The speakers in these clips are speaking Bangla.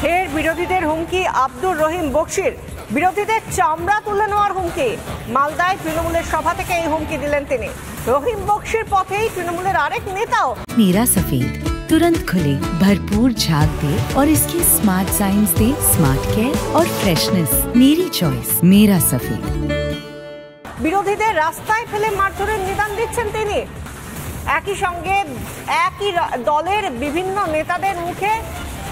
ফের বিরোধীদের হুমকি আব্দুর রহিম বকশির। বিরোধীদের চামড়া তুলে নেওয়ার হুমকি। মালদায় তৃণমূলের সভা থেকে এই হুমকি দিলেন তিনি। রহিম বকশির পথেই তৃণমূলের আরেক নেতাও। मीरा सफेद तुरंत खुले, भरपूर झाग दे और इसकी स्मार्ट साइंस दे स्मार्ट केयर और फ्रेशनेस। मेरी चॉइस मेरा सफेद। বিরোধীদের রাস্তায় ফেলে মারধরের নিদান দিচ্ছেন তিনি। একই সঙ্গে একই দলের বিভিন্ন নেতাদের মুখে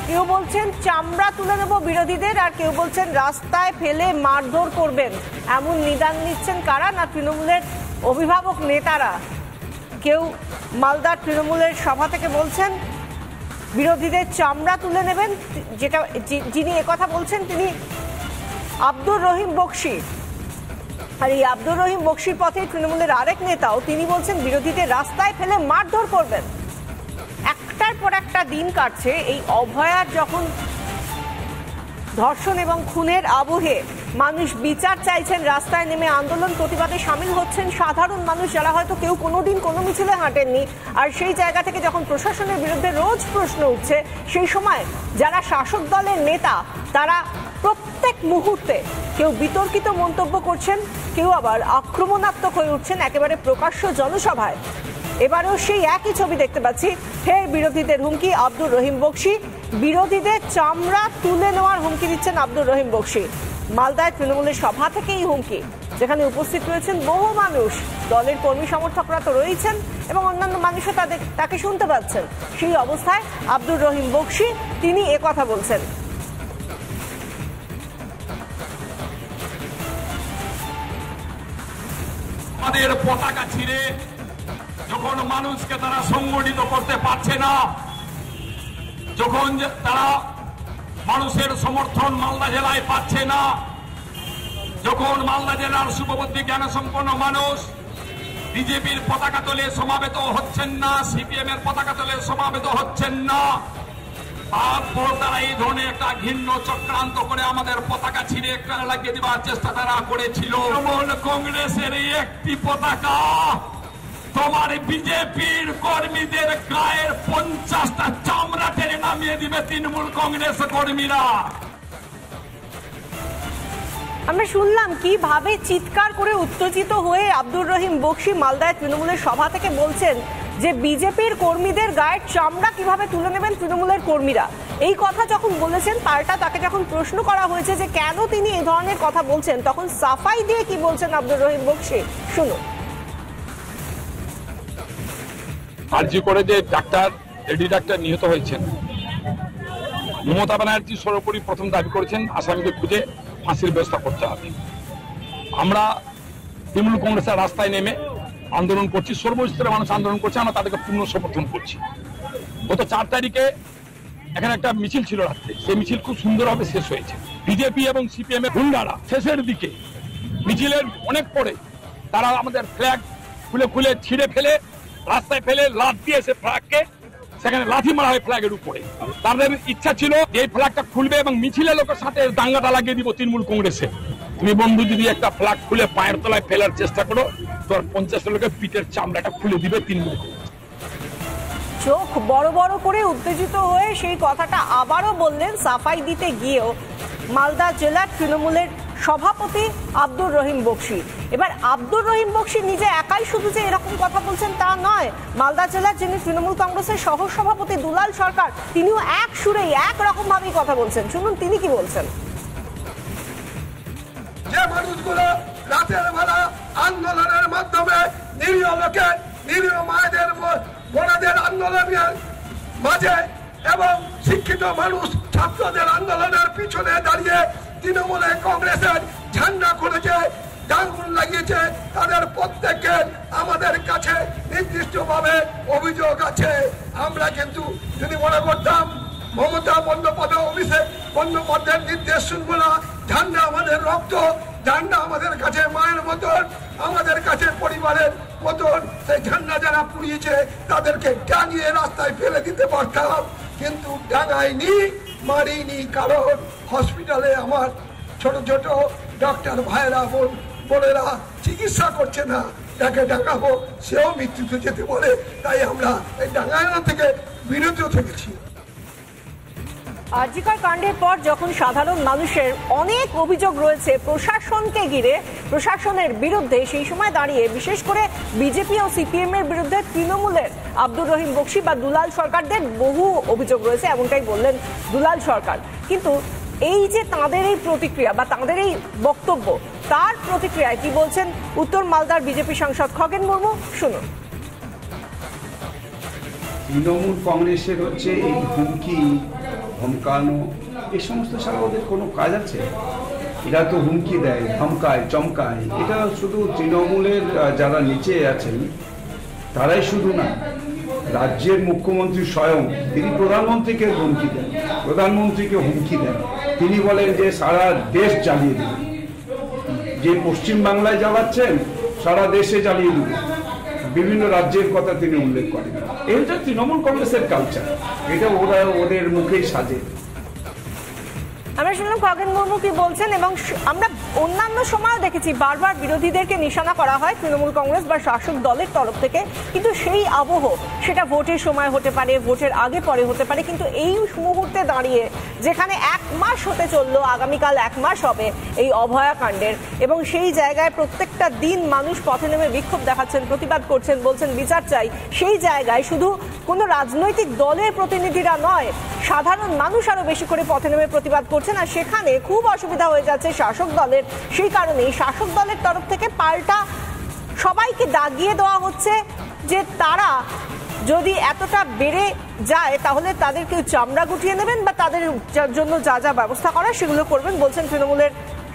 কেউ বলছেন চামড়া তুলে নেব বিরোধীদের, আর কেউ বলছেন রাস্তায় ফেলে মারধর করবেন। এমন নিদান দিচ্ছেন কারা? না তৃণমূলের অভিভাবক নেতারা। কেউ মালদার তৃণমূলের সভা থেকে বলছেন বিরোধীদের চামড়া তুলে নেবেন। যিনি একথা বলছেন তিনি আব্দুর রহিম বকশি। আর এই আব্দুর রহিম বকশির পথে তৃণমূলের আরেক নেতাও তিনি বলছেন বিরোধীদের রাস্তায় ফেলে মারধর করবেন। একটার পর একটা দিন কাটছে। এই অভয়ার যখন ধর্ষণ এবং খুনের আবহে মানুষ বিচার চাইছেন, রাস্তায় নেমে আন্দোলন প্রতিবাদে সামিল হচ্ছেন সাধারণ মানুষ, যারা হয়তো কেউ কোনোদিন কোনো মিছিলে হাঁটেননি। আর সেই জায়গা থেকে যখন প্রশাসনের বিরুদ্ধে রোজ প্রশ্ন উঠছে, সেই সময় যারা শাসক দলের নেতা তারা প্রত্যেক মুহূর্তে কেউ বিতর্কিত মন্তব্য করছেন, কেউ আবার আক্রমণাত্মক হয়ে উঠছেন একেবারে প্রকাশ্য জনসভায়। এবারেও সেই একই ছবি দেখতে পাচ্ছি। ফের বিরোধীদের হুমকি আব্দুর রহিম বকশি। বিরোধীদের চামড়া তুলে নেওয়ার হুমকি দিচ্ছেন আব্দুর রহিম বকশি। মালদায় তৃণমূলের সভা থেকেই হুমকি, যেখানে উপস্থিত রয়েছেন বহু মানুষ। দলের কর্মী সমর্থকরা তো রয়েছেন এবং অন্যান্য মানুষও তাকে শুনতে পাচ্ছেন। সেই অবস্থায় আব্দুর রহিম বকশি তিনি একথা বলছেন। আমাদের পতাকা ছিঁড়ে যখন মানুষকে তারা সংগঠিত করতে পারছে না, যখন তারা মানুষের সমর্থন মালদা জেলায় পাচ্ছে না, যখন মালদা জেলার শুভবুদ্ধি জ্ঞানসম্পন্ন মানুষ বিজেপির পতাকা তলে সমাবেত হচ্ছেন না, সিপিএম এর পতাকা তলে সমাবেত হচ্ছেন না, তারপর তারা এই ধরনের একটা ঘৃণ্য চক্রান্ত করে আমাদের পতাকা ছিঁড়ে একখানে লাগিয়ে দেওয়ার চেষ্টা তারা করেছিল। তৃণমূল কংগ্রেসের এই একটি পতাকা তোমার বিজেপির কর্মীদের গায়ের 50টা চামড়া টেনে নামিয়ে দিবে তৃণমূল কংগ্রেস কর্মীরা। আমরা শুনলাম কিভাবে চিৎকার করে উত্তেজিত হয়ে আব্দুর রহিম বকশি মালদায় তৃণমূলের সভা থেকে বলছেন যে বিজেপির কর্মীদের গায়ের চামড়া কিভাবে তুলে নেবেন তৃণমূলের কর্মীরা। এই কথা যখন বলেছেন, পাল্টা তাকে যখন প্রশ্ন করা হয়েছে যে কেন তিনি এই ধরনের কথা বলছেন, তখন সাফাই দিয়ে কি বলছেন আব্দুর রহিম বকশি, শুনুন। আরজি করে যে ডাক্তার, লেডি ডাক্তার নিহত হয়েছেন, মমতা ব্যানার্জি সর্বোপরি প্রথম দাবি করেছেন আসামিকে খুঁজে ফাঁসির ব্যবস্থা করতে হবে। আমরা তৃণমূল কংগ্রেসের রাস্তায় নেমে আন্দোলন করছি, সর্বস্তরের মানুষ আন্দোলন করছে, আমরা তাদেরকে পূর্ণ সমর্থন করছি। গত 4 তারিখে এখানে একটা মিছিল ছিল রাত্রে, সেই মিছিল খুব সুন্দরভাবে শেষ হয়েছে। বিজেপি এবং সিপিএম এর গুন্ডারা শেষের দিকে মিছিলের অনেক পরে তারা আমাদের ফ্ল্যাগ খুলে ছিঁড়ে ফেলে রাস্তায় ফেলে লাথ দিয়ে সে ফ্ল্যাগকে সেখানে লাথি মারা হয় ফ্ল্যাগের উপরে। তাদের ইচ্ছা ছিল যে এই ফ্ল্যাগটা খুলবে এবং মিছিলের লোকের সাথে দাঙ্গাটা লাগিয়ে দিব তৃণমূল কংগ্রেসে। তুমি বন্ধু যদি একটা ফ্ল্যাগ খুলে পায়ের তলায় ফেলার চেষ্টা করো, তোর 50 লোকের পিঠের চামড়াটা খুলে দিবে তৃণমূল কংগ্রেস। চোখ বড় বড় করে উত্তেজিত হয়ে সেই কথাটা আবারও বললেন সাফাই দিতে গিয়েও মালদা জেলার তৃণমূলের সভাপতি আব্দুর রহিম বকশি। এবার আব্দুর রহিম বকশি নিজে একাই শুধু যে এরকম কথা বলছেন তা নয়, মালদা জেলার যিনি তৃণমূল কংগ্রেসের সহ সভাপতি দুলাল সরকার, তিনিও এক সুরেই একরকম ভাবেই কথা বলছেন। শুনুন তিনি কি বলছেন। যে মানুষগুলো রাতের বেলা আন্দোলনের মাধ্যমে নিরীহ লোকের, নিরীহ মায়েদের, বোনেদের আন্দোলনের মাঝে এবং শিক্ষিত মানুষ ছাত্রদের আন্দোলনের পিছনে দাঁড়িয়ে তৃণমূলে কংগ্রেসের ঝান্ডা খুলেছে, ডাঙ্গুল লাগিয়েছে, তাদের প্রত্যেকের আমাদের কাছে নির্দিষ্টভাবে অভিযোগ আছে। আমরা কিন্তু যদি মনে করতাম মমতা বন্দ্যোপাধ্যায়, অভিষেক বন্দ্যোপাধ্যায়ের নির্দেশ শুনবো না, ঝান্ডা আমাদের রক্ত, ঝান্ডা আমাদের কাছে মায়ের মতন, আমাদের কাছে পরিবারের মতন, সেই ঝান্ডা যারা পুড়িয়েছে তাদেরকে টাঙিয়ে রাস্তায় ফেলে দিতে পারতাম, কিন্তু ডাঙাইনি, মারিনি। কারণ হসপিটালে আমার ছোট ছোট ডক্টর ভাইরা, বোনেরা চিকিৎসা করছে না, তাকে ডাকাবো, সেও মৃত্যুতে যেতে বলে। তাই আমরা এই ডাঙানো থেকে বিরত থেকেছি। আরজিকর কাণ্ডের পর যখন সাধারণ মানুষের অনেক অভিযোগ রয়েছে প্রশাসনকে ঘিরে, প্রশাসনের বিরুদ্ধে, সেই সময় দাঁড়িয়ে বিশেষ করে বিজেপি ও সিপিএম এর বিরুদ্ধে তৃণমূলের আব্দুর রহিম বক্সি বা দুলাল সরকারদের বহু অভিযোগ রয়েছে, এমনটাই বললেন দুলাল সরকার। কিন্তু এই যে তাঁদের এই প্রতিক্রিয়া বা তাঁদের এই বক্তব্য, তার প্রতিক্রিয়ায় কি বলছেন উত্তর মালদার বিজেপি সাংসদ খগেন মুর্মু, শুনুন। তৃণমূল কংগ্রেসের হচ্ছে এই হুমকি ধমকানো, এই সমস্ত ছাড়া ওদের কোনো কাজ আছে? এরা তো হুমকি দেয়, ধমকায়, চমকায়। এটা শুধু তৃণমূলের যারা নিচে আছেন তারাই শুধু না, রাজ্যের মুখ্যমন্ত্রী স্বয়ং তিনি প্রধানমন্ত্রীকে হুমকি দেন, প্রধানমন্ত্রীকে হুমকি দেন। তিনি বলেন যে সারা দেশ জ্বালিয়ে দেবেন, যে পশ্চিমবাংলায় জ্বালাচ্ছেন সারা দেশে জ্বালিয়ে দেবেন। বিভিন্ন রাজ্যের কথা তিনি উল্লেখ করেন। এই হচ্ছে তৃণমূল কংগ্রেসের কালচার, এটা ওরা ওদের মুখেই সাজে। আমরা শুনলাম খগেন মুর্মু কি বলছেন, এবং আমরা অন্যান্য সময়ও দেখেছি বারবার বিরোধীদেরকে নিশানা করা হয় তৃণমূল কংগ্রেস বা শাসক দলের তরফ থেকে, কিন্তু সেই আবহ সেটা ভোটের সময় হতে পারে, ভোটের আগে পরে হতে পারে, কিন্তু এই মুহূর্তে দাঁড়িয়ে যেখানে 1 মাস হতে চললো, আগামীকাল 1 মাস হবে এই অভয়া কাণ্ডের, এবং সেই জায়গায় প্রত্যেকটা দিন মানুষ পথে নেমে বিক্ষোভ দেখাচ্ছেন, প্রতিবাদ করছেন, বলছেন বিচার চাই, সেই জায়গায় শুধু কোনো রাজনৈতিক দলের প্রতিনিধিরা নয়, সাধারণ মানুষ আরো বেশি করে পথে নেমে প্রতিবাদ করছেন। আর সেখানে খুব অসুবিধা হয়ে যাচ্ছে শাসক দলের। সেই কারণেই শাসক দলের তরফ থেকে পাল্টা সবাইকে দাগিয়ে দেওয়া হচ্ছে যে তারা যদি এতটা বেড়ে যায় তাহলে তাদেরকে চামড়া গুটিয়ে নেবেন বা তাদের জন্য যা যা ব্যবস্থা করা সেগুলো করবেন, বলছেন তৃণমূলের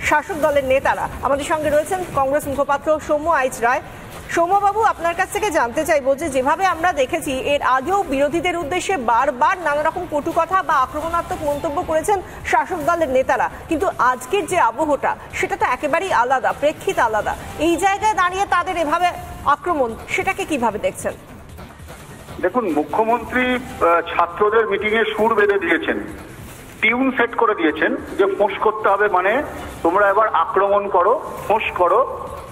শাসক দলের নেতারা। আমাদের সঙ্গে রয়েছেন কংগ্রেস মুখপাত্র সৌম্য আইচ রায়। সৌম্যবাবু, আপনার কাছ থেকে জানতে চাইবো যে যেভাবে আমরা দেখেছি এর আগেও বিরোধীদের উদ্দেশ্যে বারবার নানা রকম কটু কথা বা আক্রমণাত্মক মন্তব্য করেছেন শাসক দলের নেতারা, কিন্তু আজকের যে আবহটা সেটা তো একেবারেই আলাদা, প্রেক্ষিত আলাদা। এই জায়গায় দাঁড়িয়ে তাদের এভাবে আক্রমণ, সেটাকে কিভাবে দেখছেন? দেখুন, মুখ্যমন্ত্রী ছাত্রদের মিটিং এ সুর বেঁধে দিয়েছেন, টিউন সেট করে দিয়েছেন যে ফোঁস করতে হবে, মানে তোমরা এবার আক্রমণ করো, ফোঁস করো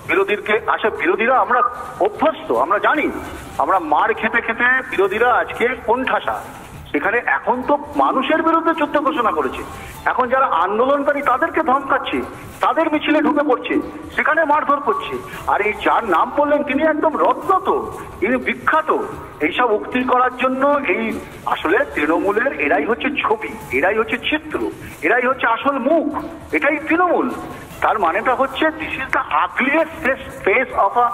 বিরোধীকে। আসে বিরোধীরা আমরা অভ্যস্ত, আমরা জানি, আমরা মার খেতে খেতে বিরোধীরা আজকে কোণঠাসা। সেখানে এখন তো মানুষের বিরুদ্ধে যুদ্ধ ঘোষণা করেছে, এখন যারা আন্দোলনকারী তাদেরকে ধমকাচ্ছে, তাদের মিছিলে ঢুকে পড়ছে, সেখানে মারধর করছে। আর এই যার নাম বললেন তিনি একদম রত্নত, তিনি বিখ্যাত এইসব উক্তি করার জন্য। এই আসলে তৃণমূলের এরাই হচ্ছে ছবি, এরাই হচ্ছে চিত্র, এরাই হচ্ছে আসল মুখ, এটাই তৃণমূল। তার মানেটা হচ্ছে this is the ugliest face of a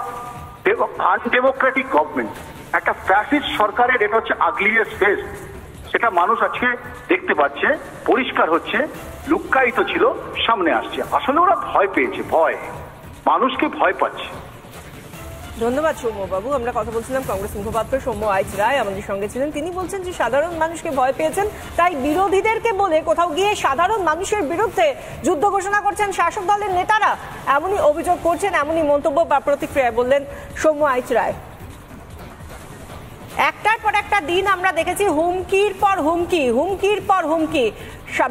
undemocratic government. একটা ফ্যাসিস্ট সরকারের এটা হচ্ছে আগলিয়েস্ট ফেস, সেটা মানুষ আজকে দেখতে পাচ্ছে, পরিষ্কার হচ্ছে, লুক্কায়িত ছিল, সামনে আসছে। আসলে ওরা ভয় পেয়েছে, ভয়, মানুষকে ভয় পাচ্ছে। ধন্যবাদ সৌম্যবাবু। আমরা কথা বলছিলাম কংগ্রেস মুখপাত্র সৌম্য আইচ রায় আমাদের সঙ্গে ছিলেন। তিনি বলছেন যে সাধারণ মানুষকে ভয় পেয়েছেন, তাই বিরোধীদেরকে বলে কোথাও গিয়ে সাধারণ মানুষের বিরুদ্ধে যুদ্ধ ঘোষণা করছেন শাসক দলের নেতারা, এমনই অভিযোগ করছেন, এমনই মন্তব্য বা প্রতিক্রিয়া বললেন সৌম্য আইচ রায়। একটার পর একটা দিন আমরা দেখেছি হুমকির পর হুমকি, হুমকির পর হুমকি।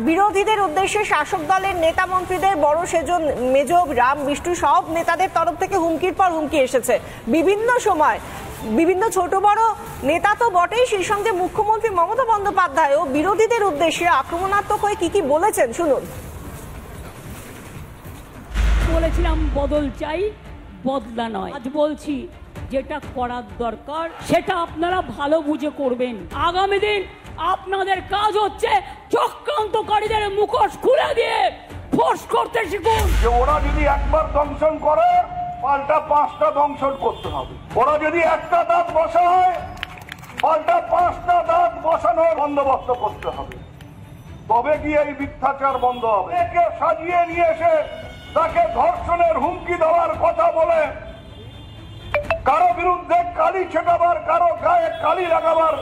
বিরোধীদের উদ্দেশ্যে শাসক দলের নেতা মন্ত্রীদের, বড় সেজন, মেজ, রাম, বিষ্ণু সব নেতাদের তরফ থেকে হুমকির পর হুমকি এসেছে বিভিন্ন সময়। বিভিন্ন ছোট বড় নেতা তো বটেই, সেই সঙ্গে মুখ্যমন্ত্রী মমতা বন্দ্যোপাধ্যায়ও বিরোধীদের উদ্দেশ্যে আক্রমণাত্মক হয়ে কি বলেছেন শুনুন। বলেছিলাম বদল চাই, বদলা নয়। আজ বলছি যেটা করার দরকার সেটা আপনারা ভালো বুঝে করবেন। আগামী দিন আপনাদের কাজ হচ্ছে চক্রান্তকারীদের মুখোশ খুলে দিয়ে ফোর্স করতে শিখুন। যে ওরা যদি একবার দংশন করে পাল্টা 5টা দংশন করতে হবে। ওরা যদি একটা দাঁত বসায় পাল্টা 5টা দাঁত বসানোর বন্দোবস্ত করতে হবে, তবে গিয়ে এই মিথ্যাচার বন্ধ হবে। একে সাজিয়ে নিয়ে এসে তাকে ধর্ষণের হুমকি দেওয়ার কথা বলে কারো বিরুদ্ধে কালি ছেটাবার, কারো গায়ে কালি লাগাবার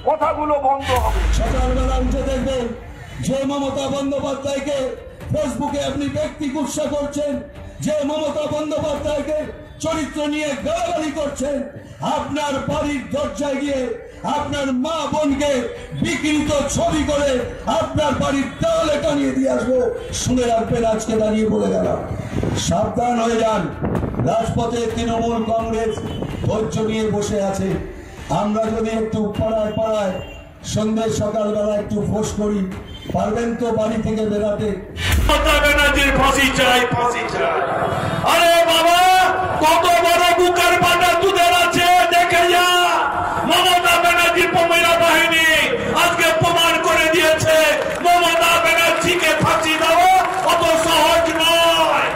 কথাগুলো বন্ধ হবে। সকালবেলা উঠে দেখবেন যে মমতা বন্দ্যোপাধ্যায়কে ফেসবুকে আপনি ব্যক্তি গুৎসা করছেন, যে মমতা বন্দ্যোপাধ্যায়কে চরিত্র নিয়ে গালাগালি করছেন, আপনার বাড়ির দরজায় গিয়ে আপনার মা বোনকে বিকৃত ছবি করে আপনার বাড়ির দেওয়ালে টানিয়ে দিয়ে আসবো। শুনে রাখবেন, আজকে দাঁড়িয়ে বলে গেলাম, সাবধান হয়ে যান। রাজপথে তৃণমূল কংগ্রেস ধৈর্য নিয়ে বসে আছে। আমরা যদি একটু পাড়ায় পাড়ায় সন্ধ্যে সকালবেলা একটু ফোঁস করি, পারবেন তো বাড়ি থেকে বেরাতে? মমতা ব্যানার্জির ফাঁসি চাই, ফাঁসি চাই। আরে বাবা, কত বড় বুকের বাটা দুধের আছে দেখে যা। মমতা ব্যানার্জি মহিলা বাহিনী আজকে প্রমাণ করে দিয়েছে মমতা ব্যানার্জিকে ফাঁসি দেওয়া অত সহজ নয়।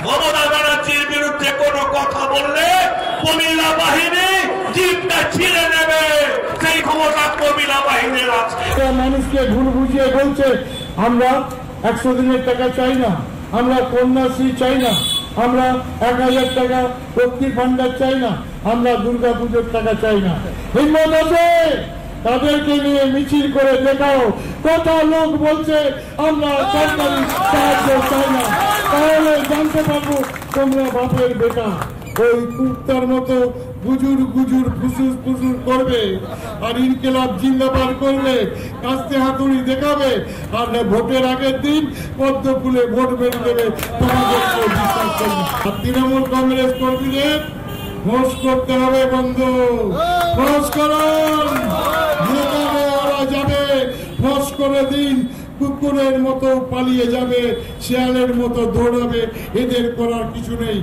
মমতা ব্যানার্জির বিরুদ্ধে কোনো কথা বললে মহিলা বাহিনী জিপটা ছিঁড়ে নেবে, সেই ক্ষমতা মহিলা বাহিনীর আছে। মানুষকে ভুল বুঝিয়ে বলছে আমরা 100 দিনের টাকা চাই না, আমরা কন্যাশ্রী চাই না, আমরা 1000 টাকা লক্ষ্মীর ভান্ডার চাই না, আমরা দুর্গা পুজোর টাকা চাই না। হিম্মত আছে তাদেরকে নিয়ে মিছিল করে দেখাও কত লোক বলছে আমরা সরকারি সাহায্য চাই না, তাহলে জানতে পারবো তোমরা বাপের বেটা। ওই কুত্তার মতো গুজুর গুজুর ফুসুর ফুসুর করবে আর ইনকিলাব জিন্দাবাদ করবে, কাস্তে হাতুড়ি দেখাবে, আর ভোটের আগের দিন পদ্ম ফুলে ভোট বেড়ে দেবে। তোমাদেরকে বিশ্বাস করবে। আর তৃণমূল কংগ্রেস কর্মীদের ফোঁস করতে হবে বন্ধু, ফোঁস করুন, ওরা যাবে, ফোঁস করে দিন। কুকুরের মতো পালিয়ে যাবে, শেয়ালের মতো দৌড়াবে, এদের করার কিছু নেই।